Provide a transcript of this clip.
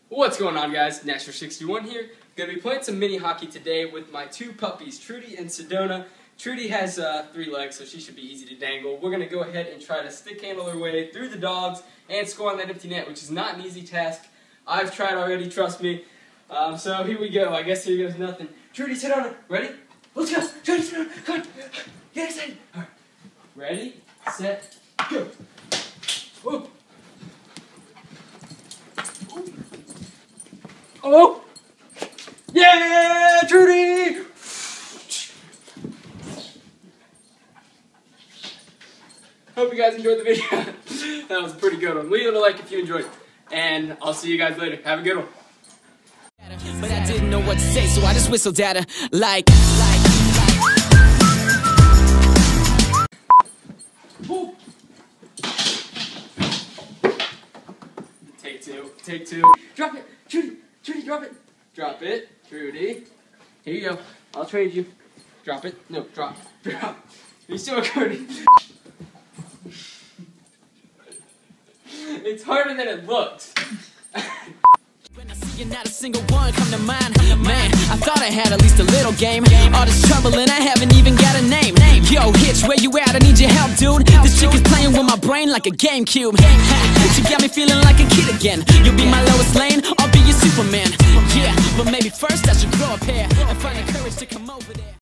What's going on, guys? Nasher61 here. Gonna be playing some mini hockey today with my two puppies, Trudy and Sedona. Trudy has 3 legs, so she should be easy to dangle. We're gonna go ahead and try to stick handle our way through the dogs and score on that empty net, which is not an easy task. I've tried already, trust me. So here we go. I guess here goes nothing. Trudy, Sedona, ready? Let's go. Trudy, Sedona, come on. Get excited. All right. Ready, set, go. Whoa. Oh! Yeah, Trudy! Hope you guys enjoyed the video. That was a pretty good one. Leave it a like if you enjoyed. And I'll see you guys later. Have a good one. But I didn't know what to say, so I just whistled at her like. Woo. Take two. Drop it, Trudy. Trudy, drop it. Drop it, Trudy. Here you go. I'll trade you. Drop it. No, drop. Drop. You're still recording. It's harder than it looks. When I see you, not a single one come to mind. Man, I thought I had at least a little game. All this trouble and I haven't even got a name. Yo, Hitch, where you at? I need your help, dude. This chick is playing with my brain like a GameCube. She got me feeling like a kid again. You'll be my Lois Lane, I'll be your Superman. Yeah, but maybe first I should grow up here and find the courage to come over there.